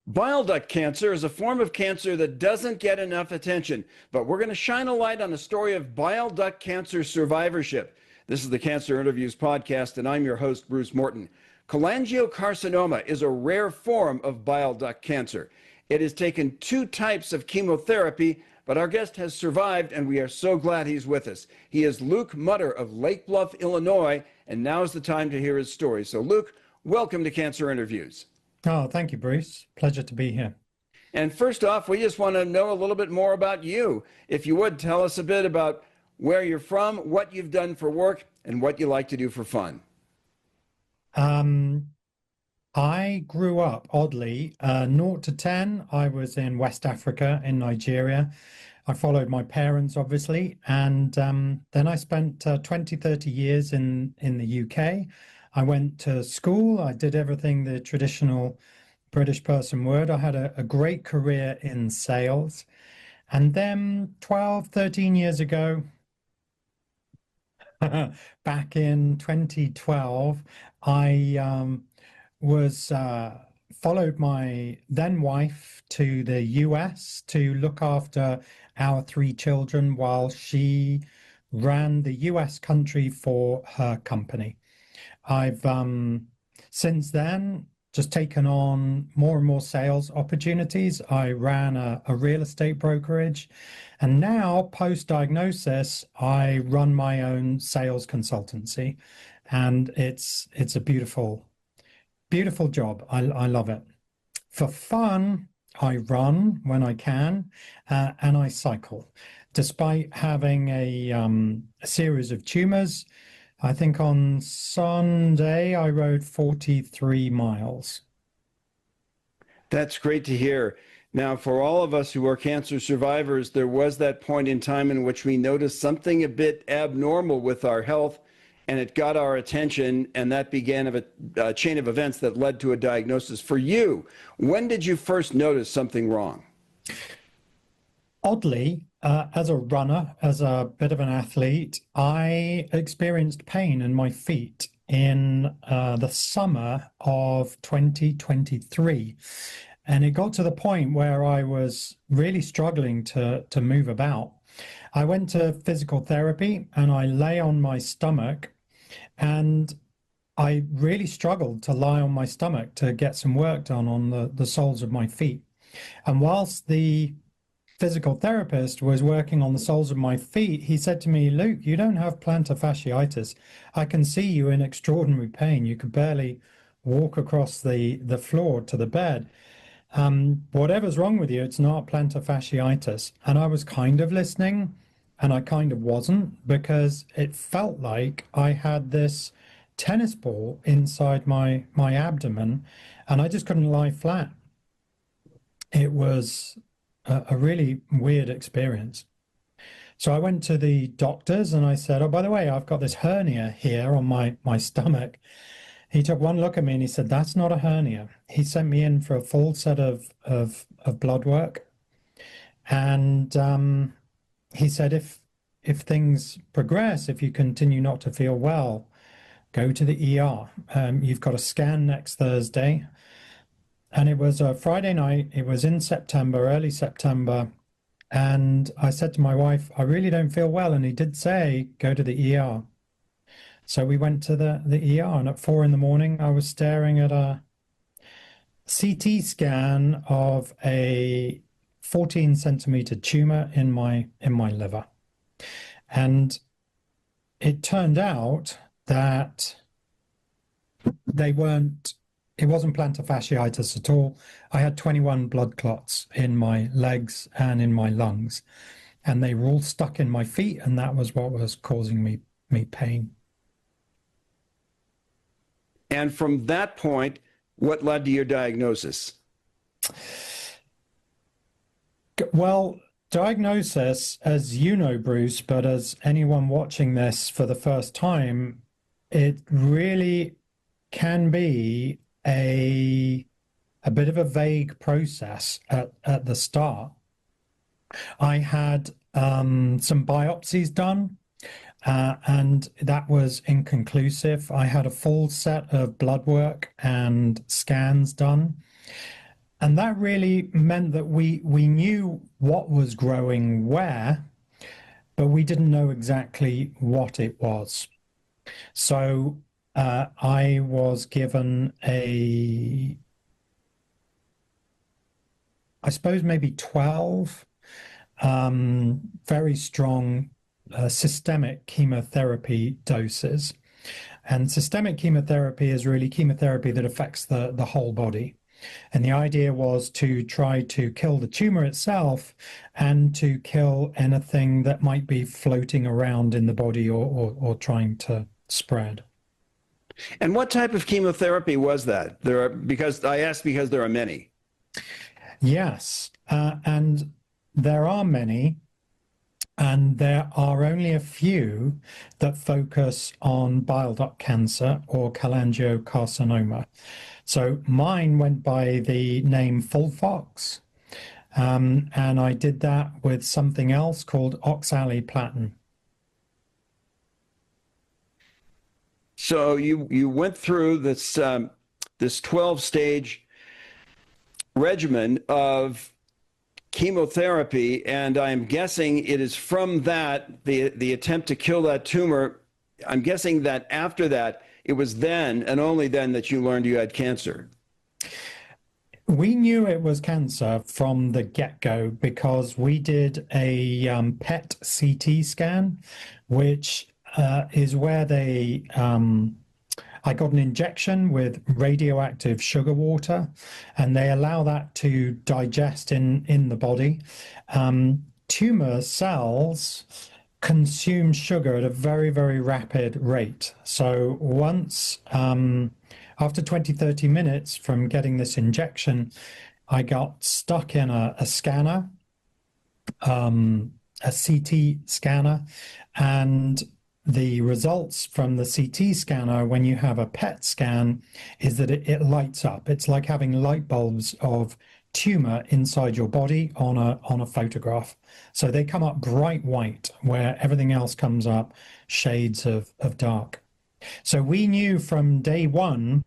Bile duct cancer is a form of cancer that doesn't get enough attention, but we're going to shine a light on the story of bile duct cancer survivorship. This is the Cancer Interviews podcast, and I'm your host, Bruce Morton. Cholangiocarcinoma is a rare form of bile duct cancer. It has taken 2 types of chemotherapy, but our guest has survived, and we are so glad he's with us. He is Luke Mutter of Lake Bluff, Illinois, and now is the time to hear his story. So, Luke, welcome to Cancer Interviews. Oh, thank you, Bruce. Pleasure to be here. And first off, we just want to know a little bit more about you. If you would, tell us a bit about where you're from, what you've done for work, and what you like to do for fun. I grew up, oddly, 0 to 10. I was in West Africa, in Nigeria. I followed my parents, obviously, and then I spent 20, 30 years in the UK. I went to school. I did everything the traditional British person would. I had a great career in sales. And then 12, 13 years ago, back in 2012, I followed my then wife to the US to look after our 3 children while she ran the US country for her company. I've since then just taken on more and more sales opportunities. I ran a real estate brokerage, and now post-diagnosis, I run my own sales consultancy, and it's a beautiful, beautiful job. I love it. For fun, I run when I can, and I cycle. Despite having a series of tumors, I think on Sunday I rode 43 miles. That's great to hear. Now, for all of us who are cancer survivors, there was that point in time in which we noticed something a bit abnormal with our health, and it got our attention, and that began a chain of events that led to a diagnosis. For you, when did you first notice something wrong? Oddly, as a runner, as a bit of an athlete, I experienced pain in my feet in the summer of 2023. And it got to the point where I was really struggling to move about. I went to physical therapy and I lay on my stomach, and I really struggled to lie on my stomach to get some work done on the soles of my feet. And whilst the physical therapist was working on the soles of my feet, he said to me, "Luke, you don't have plantar fasciitis. I can see you in extraordinary pain. You could barely walk across the floor to the bed. Whatever's wrong with you, it's not plantar fasciitis." And I was kind of listening, and I kind of wasn't, because it felt like I had this tennis ball inside my abdomen, and I just couldn't lie flat. It was a really weird experience. So I went to the doctors and I said, "Oh, by the way, I've got this hernia here on my stomach." He took one look at me and he said, "That's not a hernia." He sent me in for a full set of blood work. And he said, if things progress, if you continue not to feel well, go to the ER. You've got a scan next Thursday. And it was a Friday night. It was in September, early September. And I said to my wife, "I really don't feel well." And he did say, "Go to the ER." So we went to the ER, and at 4 a.m, I was staring at a CT scan of a 14-centimeter tumor in my liver. And it turned out that it wasn't plantar fasciitis at all. I had 21 blood clots in my legs and in my lungs, and they were all stuck in my feet, and that was what was causing me pain. And from that point, what led to your diagnosis? Well, diagnosis, as you know, Bruce, but as anyone watching this for the first time, it really can be a bit of a vague process at the start. I had some biopsies done, and that was inconclusive. I had a full set of blood work and scans done. And that really meant that we knew what was growing where, but we didn't know exactly what it was. So I was given I suppose maybe 12 very strong systemic chemotherapy doses. And systemic chemotherapy is really chemotherapy that affects the whole body. And the idea was to try to kill the tumor itself and to kill anything that might be floating around in the body or trying to spread. And what type of chemotherapy was that? Because I asked because there are many. Yes, and there are many, and there are only a few that focus on bile duct cancer or cholangiocarcinoma. So mine went by the name FOLFOX, and I did that with something else called Oxaliplatin. So you went through this 12-stage regimen of chemotherapy, and I'm guessing it is from that, the attempt to kill that tumor, I'm guessing that after that, it was then and only then that you learned you had cancer. We knew it was cancer from the get-go because we did a PET CT scan, which is where I got an injection with radioactive sugar water, and they allow that to digest in the body. Tumor cells consume sugar at a very, very rapid rate. So once, after 20, 30 minutes from getting this injection, I got stuck in a scanner, a CT scanner, and the results from the CT scanner when you have a PET scan is that it lights up. It's like having light bulbs of tumor inside your body on a photograph. So they come up bright white where everything else comes up shades of dark. So we knew from day one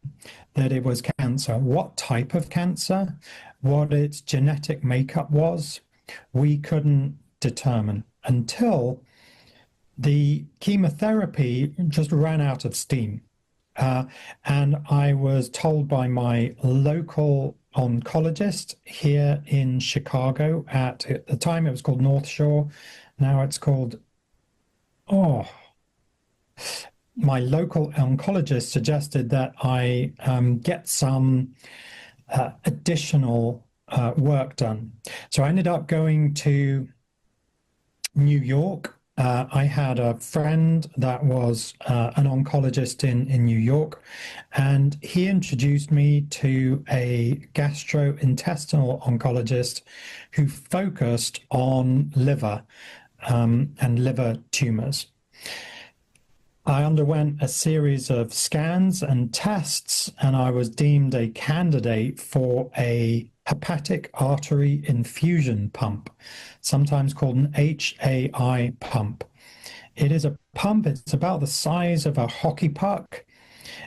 that it was cancer. What type of cancer, what its genetic makeup was, we couldn't determine until the chemotherapy just ran out of steam. And I was told by my local oncologist here in Chicago at the time it was called North Shore. Now it's called, my local oncologist suggested that I get some additional work done. So I ended up going to New York. I had a friend that was an oncologist in New York, and he introduced me to a gastrointestinal oncologist who focused on liver and liver tumors. I underwent a series of scans and tests, and I was deemed a candidate for a hepatic artery infusion pump, sometimes called an HAI pump. It is a pump, it's about the size of a hockey puck,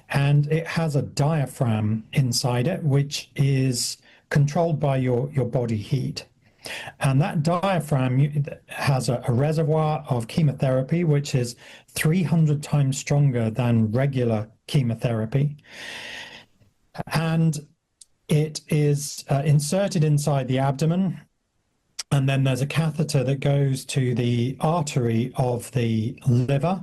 and it has a diaphragm inside it, which is controlled by your body heat. And that diaphragm has a reservoir of chemotherapy, which is 300 times stronger than regular chemotherapy. And it is inserted inside the abdomen. And then there's a catheter that goes to the artery of the liver,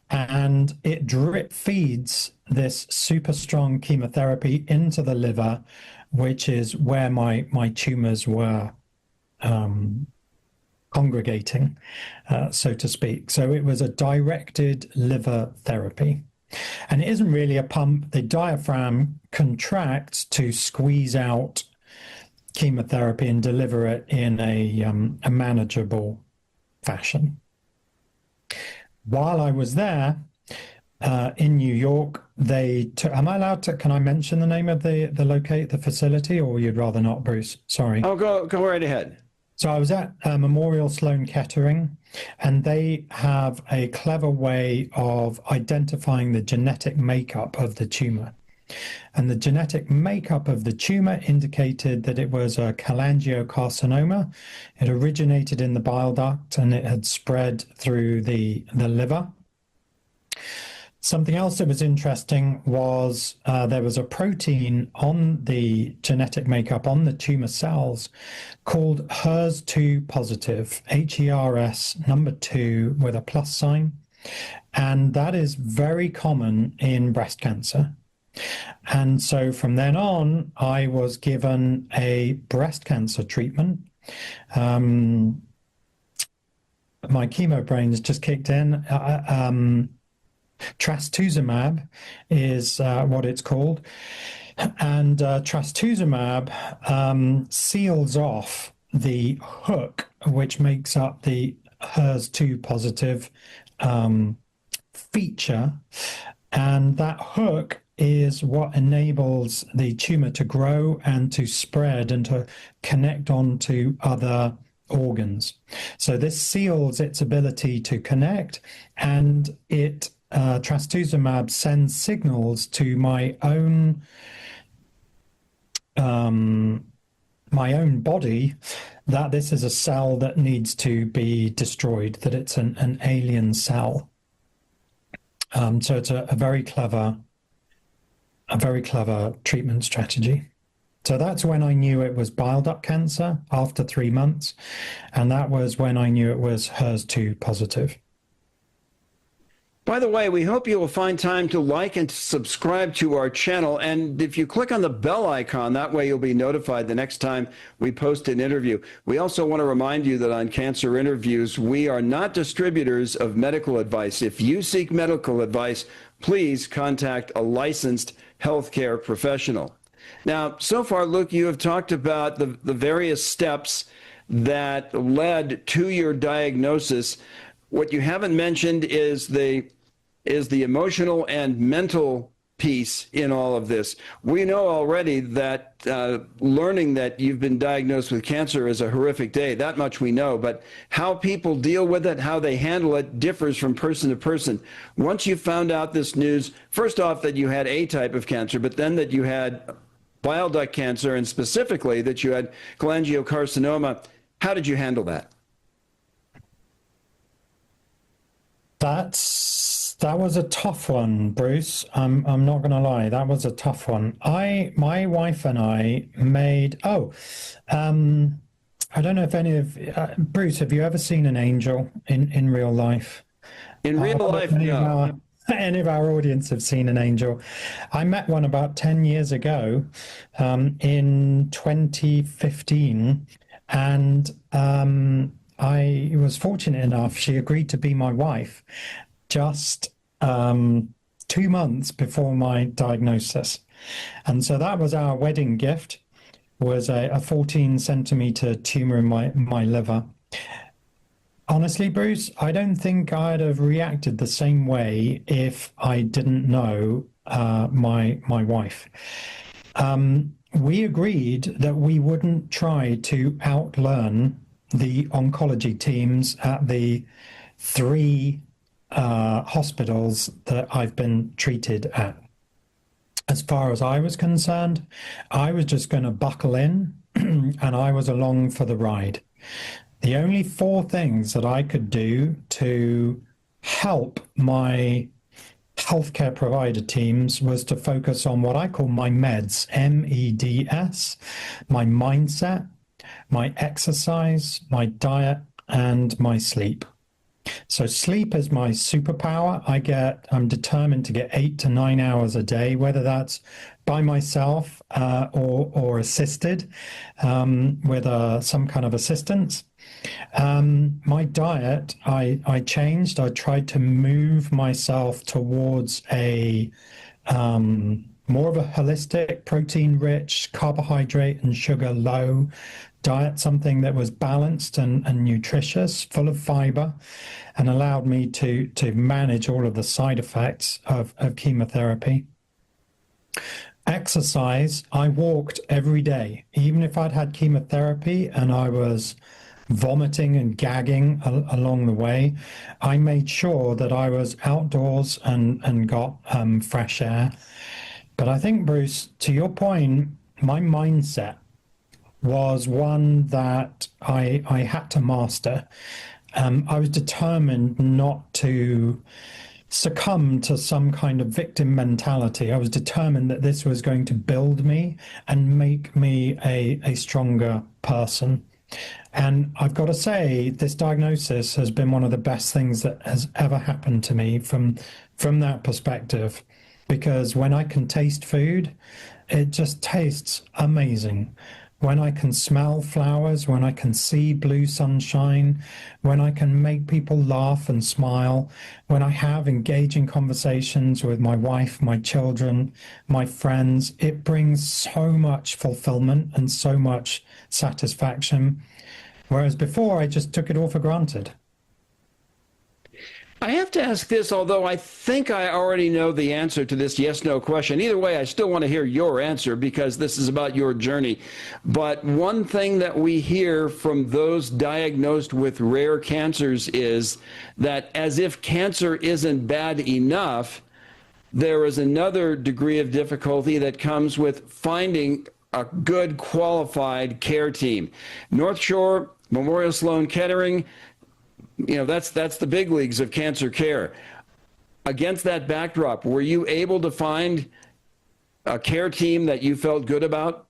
and it drip feeds this super strong chemotherapy into the liver, which is where my tumors were congregating, so to speak. So it was a directed liver therapy. And it isn't really a pump. The diaphragm contracts to squeeze out chemotherapy and deliver it in a manageable fashion. While I was there in New York, am I allowed to, can I mention the name of the facility, or you'd rather not, Bruce? Sorry. Oh, go right ahead. So I was at Memorial Sloan Kettering, and they have a clever way of identifying the genetic makeup of the tumor. And the genetic makeup of the tumor indicated that it was a cholangiocarcinoma. It originated in the bile duct and it had spread through the liver. Something else that was interesting was there was a protein on the genetic makeup on the tumor cells called HER2 positive, HERS number 2 with a plus sign. And that is very common in breast cancer. And so from then on, I was given a breast cancer treatment. My chemo brains just kicked in. Trastuzumab is what it's called. And trastuzumab seals off the hook, which makes up the HER2 positive feature. And that hook is what enables the tumor to grow and to spread and to connect onto other organs. So this seals its ability to connect, and it trastuzumab sends signals to my own body that this is a cell that needs to be destroyed, that it's an alien cell. So it's a very clever treatment strategy. So that's when I knew it was bile duct cancer after 3 months, and that was when I knew it was HER2 positive. By the way, we hope you will find time to like and subscribe to our channel. And if you click on the bell icon, that way you'll be notified the next time we post an interview. We also want to remind you that on Cancer Interviews, we are not distributors of medical advice. If you seek medical advice, please contact a licensed healthcare professional. Now, so far, Luke, you have talked about the various steps that led to your diagnosis. What you haven't mentioned is the emotional and mental piece in all of this. We know already that learning that you've been diagnosed with cancer is a horrific day. That much we know. But how people deal with it, how they handle it, differs from person to person. Once you found out this news, first off, that you had a type of cancer, but then that you had bile duct cancer, and specifically that you had cholangiocarcinoma, how did you handle that? That was a tough one, Bruce. I'm not going to lie. That was a tough one. My wife and I made. I don't know if any of Bruce. Have you ever seen an angel in real life? In real life, no. Any of our audience have seen an angel. I met one about 10 years ago, in 2015, and I was fortunate enough, she agreed to be my wife just 2 months before my diagnosis. And so that was our wedding gift, was a 14 centimeter tumor in my liver. Honestly, Bruce, I don't think I'd have reacted the same way if I didn't know my wife. We agreed that we wouldn't try to outlearn the oncology teams at the 3 hospitals that I've been treated at. As far as I was concerned, I was just going to buckle in and I was along for the ride. The only 4 things that I could do to help my healthcare provider teams was to focus on what I call my meds, MEDS, my mindset, my exercise, my diet, and my sleep. So sleep is my superpower. I'm determined to get 8 to 9 hours a day, whether that's by myself or assisted with some kind of assistance. My diet, I changed. I tried to move myself towards a more of a holistic, protein-rich, carbohydrate and sugar-low diet, something that was balanced and nutritious, full of fiber, and allowed me to manage all of the side effects of chemotherapy. Exercise, I walked every day, even if I'd had chemotherapy and I was vomiting and gagging along the way. I made sure that I was outdoors and got fresh air. But I think, Bruce, to your point, my mindset was one that I had to master. I was determined not to succumb to some kind of victim mentality. I was determined that this was going to build me and make me a stronger person. And I've got to say, this diagnosis has been one of the best things that has ever happened to me from that perspective. Because when I can taste food, it just tastes amazing. When I can smell flowers, when I can see blue sunshine, when I can make people laugh and smile, when I have engaging conversations with my wife, my children, my friends, it brings so much fulfillment and so much satisfaction. Whereas before, I just took it all for granted. I have to ask this, although I think I already know the answer to this yes/no question. Either way, I still want to hear your answer because this is about your journey. But one thing that we hear from those diagnosed with rare cancers is that as if cancer isn't bad enough, there is another degree of difficulty that comes with finding a good qualified care team. North Shore, Memorial Sloan Kettering, that's the big leagues of cancer care. Against that backdrop, were you able to find a care team that you felt good about?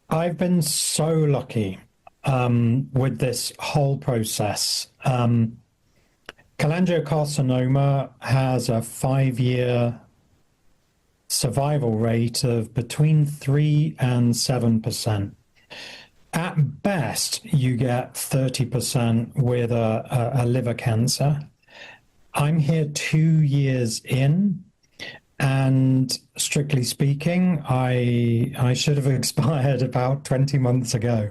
I've been so lucky with this whole process. Cholangiocarcinoma has a 5-year survival rate of between 3 and 7%. At best, you get 30% with a liver cancer. I'm here 2 years in, and strictly speaking, I should have expired about 20 months ago.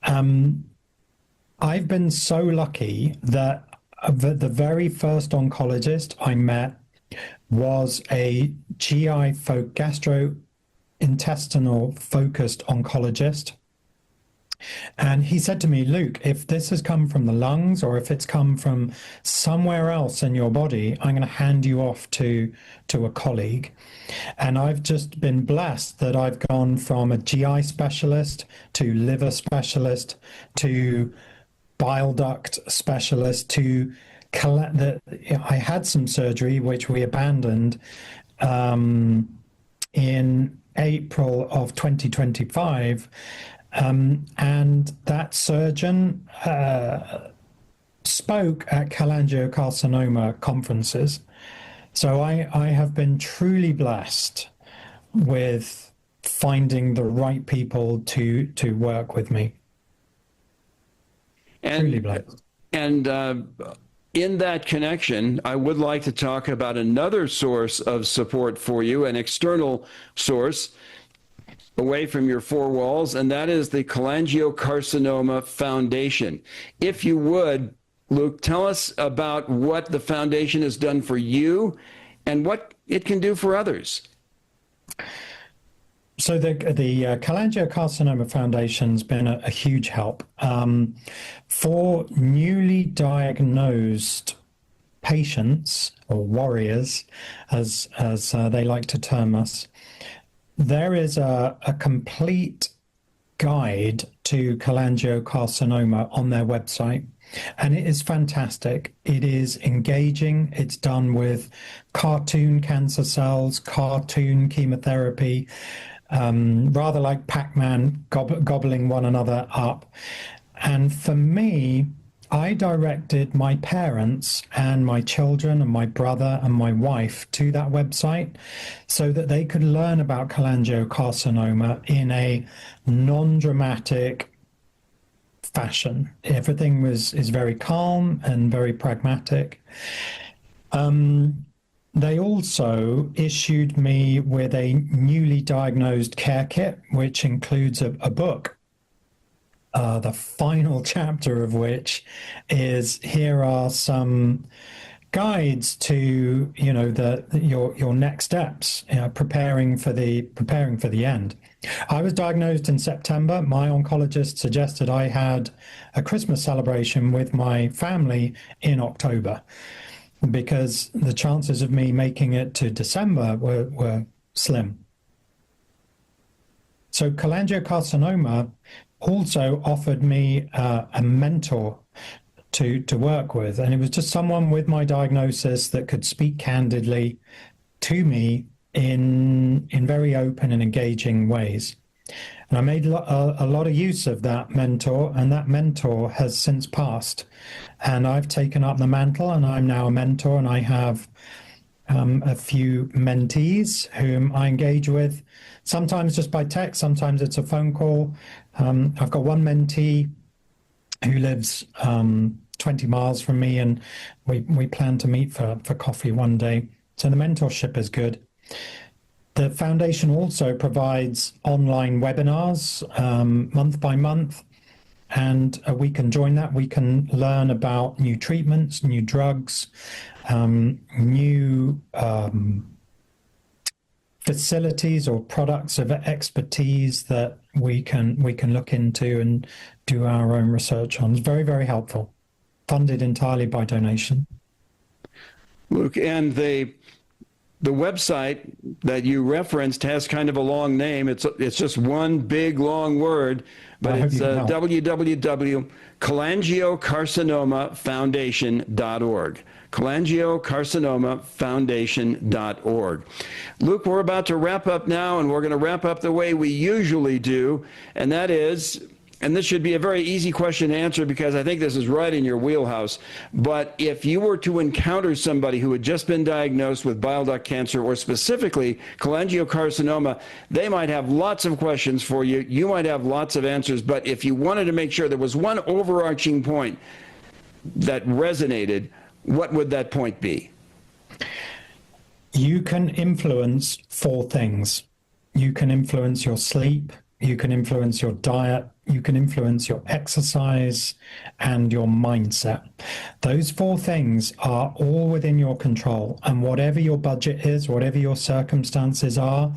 I've been so lucky that the very first oncologist I met was a gastrointestinal focused oncologist. And he said to me, Luke, if this has come from the lungs or if it's come from somewhere else in your body, I'm going to hand you off to a colleague. And I've just been blessed that I've gone from a GI specialist to liver specialist to bile duct specialist to I had some surgery, which we abandoned in April of 2025. And that surgeon spoke at cholangiocarcinoma conferences. So I have been truly blessed with finding the right people to work with me. Truly blessed. And in that connection, I would like to talk about another source of support for you, an external source away from your four walls, and that is the Cholangiocarcinoma Foundation. If you would, Luke, tell us about what the foundation has done for you and what it can do for others. So the Cholangiocarcinoma Foundation's been a huge help for newly diagnosed patients, or warriors, as they like to term us. There is a complete guide to cholangiocarcinoma on their website, and it is fantastic. It is engaging. It's done with cartoon cancer cells, cartoon chemotherapy, rather like Pac-Man gobbling one another up. And for me, I directed my parents and my children and my brother and my wife to that website so that they could learn about cholangiocarcinoma in a non-dramatic fashion. Everything is very calm and very pragmatic. They also issued me with a newly diagnosed care kit, which includes a book. The final chapter of which is, here are some guides to your next steps, preparing for the end. I was diagnosed in September. My oncologist suggested I had a Christmas celebration with my family in October. because the chances of me making it to December were slim. So cholangiocarcinoma also offered me a mentor to work with, and it was just someone with my diagnosis that could speak candidly to me in very open and engaging ways. And I made a lot of use of that mentor, and that mentor has since passed. And I've taken up the mantle, and I'm now a mentor, and I have a few mentees whom I engage with, sometimes just by text, sometimes it's a phone call. I've got one mentee who lives 20 miles from me, and we plan to meet for coffee one day. So the mentorship is good. The foundation also provides online webinars month by month, and we can join that. We can learn about new treatments, new drugs, new facilities or products of expertise that we can look into and do our own research on. It's very, very helpful. Funded entirely by donation. Luke, and the website that you referenced has kind of a long name. It's just one big long word, but it's www.cholangiocarcinomafoundation.org. cholangiocarcinomafoundation.org. Luke, we're about to wrap up now, and we're going to wrap up the way we usually do, and that is, and this should be a very easy question to answer because I think this is right in your wheelhouse, but if you were to encounter somebody who had just been diagnosed with bile duct cancer, or specifically cholangiocarcinoma, they might have lots of questions for you. You might have lots of answers, but if you wanted to make sure there was one overarching point that resonated, what would that point be? You can influence 4 things. You can influence your sleep, you can influence your diet, you can influence your exercise, and your mindset. Those 4 things are all within your control. And whatever your budget is, whatever your circumstances are,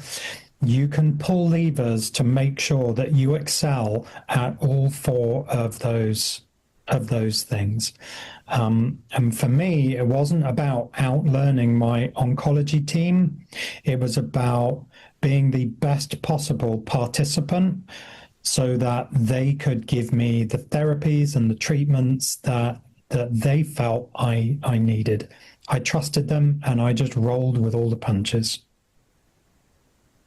you can pull levers to make sure that you excel at all 4 of those things. And for me, it wasn't about outlearning my oncology team. It was about being the best possible participant so that they could give me the therapies and the treatments that they felt I needed. I trusted them, and I just rolled with all the punches.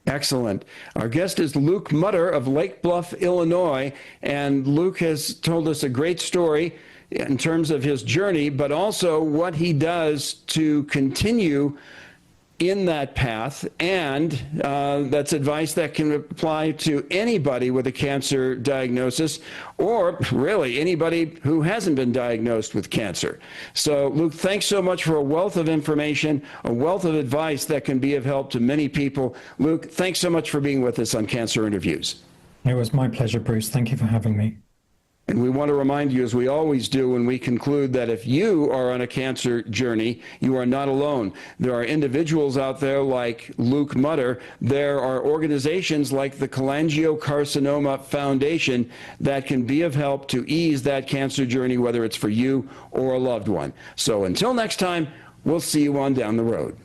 Excellent. Our guest is Luke Mutter of Lake Bluff, Illinois, and Luke has told us a great story in terms of his journey, but also what he does to continue in that path, and that's advice that can apply to anybody with a cancer diagnosis, or really anybody who hasn't been diagnosed with cancer. So Luke, thanks so much for a wealth of information, a wealth of advice that can be of help to many people. Luke, thanks so much for being with us on Cancer Interviews. It was my pleasure, Bruce. Thank you for having me. And we want to remind you, as we always do when we conclude, that if you are on a cancer journey, you are not alone. There are individuals out there like Luke Mutter. There are organizations like the Cholangiocarcinoma Foundation that can be of help to ease that cancer journey, whether it's for you or a loved one. So until next time, we'll see you on down the road.